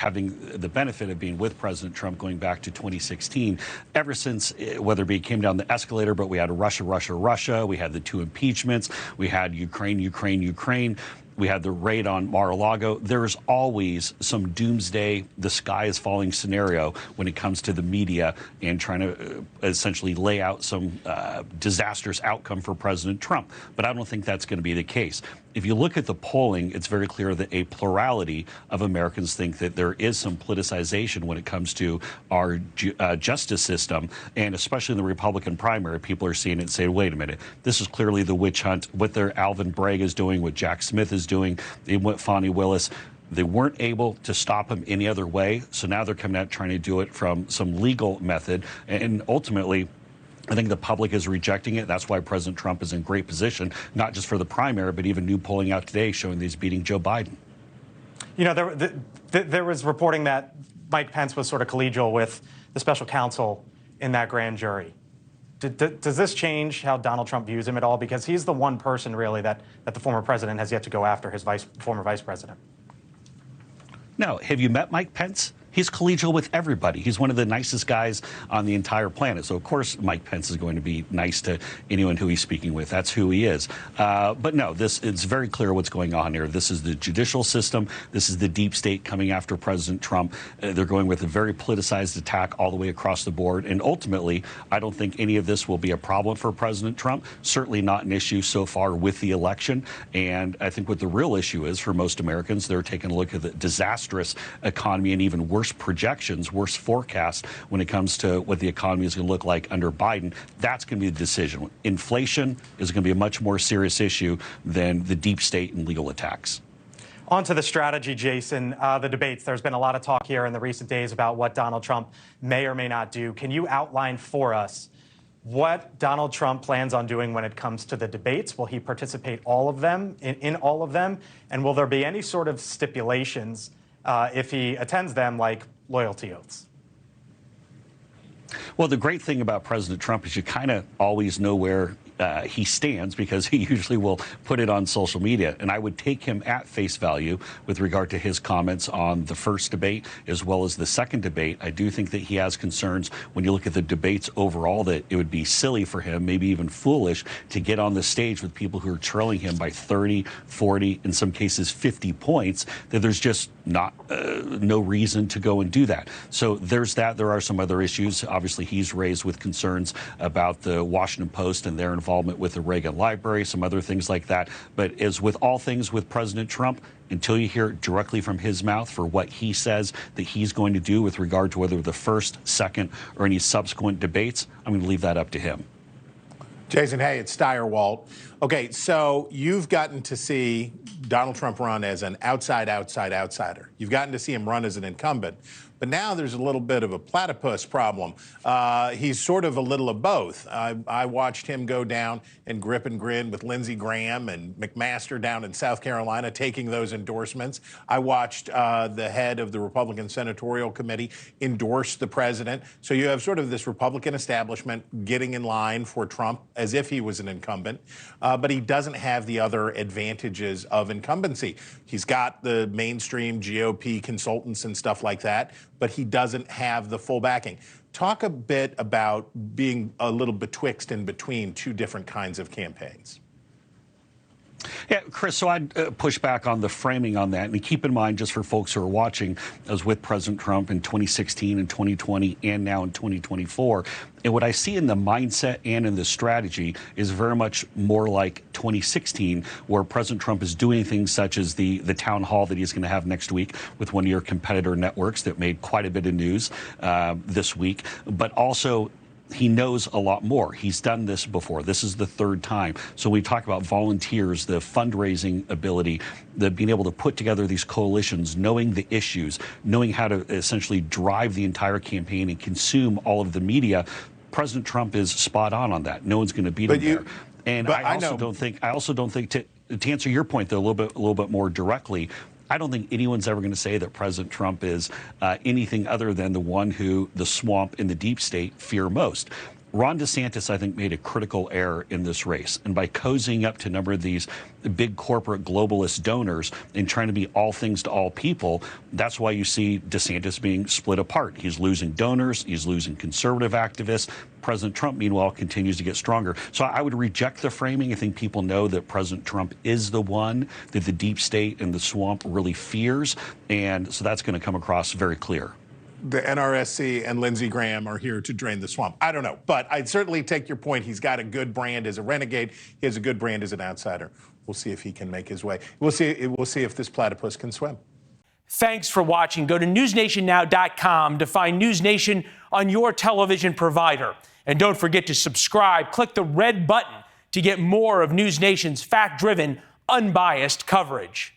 having the benefit of being with President Trump going back to 2016, ever since, whether it came down the escalator, but we had Russia, Russia, Russia, we had the 2 impeachments, we had Ukraine, Ukraine, Ukraine. We had the raid on Mar-a-Lago. There's always some doomsday, the sky is falling scenario when it comes to the media and trying to essentially lay out some disastrous outcome for President Trump. But I don't think that's going to be the case. If you look at the polling, it's very clear that a plurality of Americans think that there is some politicization when it comes to our justice system, and especially in the Republican primary, people are seeing it and saying, wait a minute, this is clearly the witch hunt. What their Alvin Bragg is doing, what Jack Smith is doing, what Fani Willis, they weren't able to stop him any other way, so now they're coming out trying to do it from some legal method, and ultimately, I think the public is rejecting it. That's why President Trump is in great position, not just for the primary, but even new polling out today showing that he's beating Joe Biden. You know, there was reporting that Mike Pence was sort of collegial with the special counsel in that grand jury. Does this change how Donald Trump views him at all? Because he's the one person, really, that the former president has yet to go after, his former vice president. No. Have you met Mike Pence? He's collegial with everybody. He's one of the nicest guys on the entire planet. So, of course, Mike Pence is going to be nice to anyone who he's speaking with. That's who he is. But no, it's very clear what's going on here. This is the judicial system. This is the deep state coming after President Trump. They're going with a very politicized attack all the way across the board. And ultimately, I don't think any of this will be a problem for President Trump. Certainly not an issue so far with the election. And I think what the real issue is for most Americans, they're taking a look at the disastrous economy and even worse projections, worse forecasts when it comes to what the economy is going to look like under Biden. That's going to be the decision. Inflation is going to be a much more serious issue than the deep state and legal attacks. On to the strategy, Jason. The debates. There's been a lot of talk here in the recent days about what Donald Trump may or may not do. Can you outline for us what Donald Trump plans on doing when it comes to the debates? Will he participate all of them, in all of them? And will there be any sort of stipulations if he attends them, like loyalty oaths? Well, the great thing about President Trump is you kind of always know where he stands, because he usually will put it on social media. And I would take him at face value with regard to his comments on the first debate as well as the second debate. I do think that he has concerns when you look at the debates overall that it would be silly for him, maybe even foolish, to get on the stage with people who are trailing him by 30, 40, in some cases 50 points, that there's just not no reason to go and do that. So there's that. There are some other issues. Obviously, he's raised with concerns about the Washington Post and their involvement with the Reagan Library, some other things like that. But as with all things with President Trump, until you hear directly from his mouth for what he says that he's going to do with regard to whether the first, second, or any subsequent debates, I'm going to leave that up to him. Jason, hey, it's Steyer, Walt. Okay, so you've gotten to see Donald Trump run as an outsider. You've gotten to see him run as an incumbent. But now there's a little bit of a platypus problem. He's sort of a little of both. I watched him go down and grip and grin with Lindsey Graham and McMaster down in South Carolina taking those endorsements. I watched the head of the Republican Senatorial Committee endorse the president. So you have sort of this Republican establishment getting in line for Trump as if he was an incumbent. But he doesn't have the other advantages of incumbency. He's got the mainstream GOP consultants and stuff like that, but he doesn't have the full backing. Talk a bit about being a little betwixt and between two different kinds of campaigns. Yeah, Chris, so I'd push back on the framing on that. And keep in mind, just for folks who are watching, I was with President Trump in 2016 and 2020 and now in 2024. And what I see in the mindset and in the strategy is very much more like 2016, where President Trump is doing things such as the town hall that he's going to have next week with one of your competitor networks that made quite a bit of news this week, but also he knows a lot more. He's done this before. This is the third time. So we talk about volunteers, the fundraising ability, the being able to put together these coalitions, knowing the issues, knowing how to essentially drive the entire campaign and consume all of the media. President Trump is spot on that. No one's going to beat him there. And I also don't think to answer your point though a little bit more directly, I don't think anyone's ever going to say that President Trump is anything other than the one who the swamp in the deep state fear most. Ron DeSantis, I think, made a critical error in this race. And by cozying up to a number of these big corporate globalist donors and trying to be all things to all people, that's why you see DeSantis being split apart. He's losing donors. He's losing conservative activists. President Trump, meanwhile, continues to get stronger. So I would reject the framing. I think people know that President Trump is the one that the deep state and the swamp really fears. And so that's going to come across very clear. The NRSC and Lindsey Graham are here to drain the swamp. I don't know, but I'd certainly take your point. He's got a good brand as a renegade. He has a good brand as an outsider. We'll see if he can make his way. We'll see if this platypus can swim. Thanks for watching. Go to newsnationnow.com to find News Nation on your television provider. And don't forget to subscribe. Click the red button to get more of News Nation's fact-driven, unbiased coverage.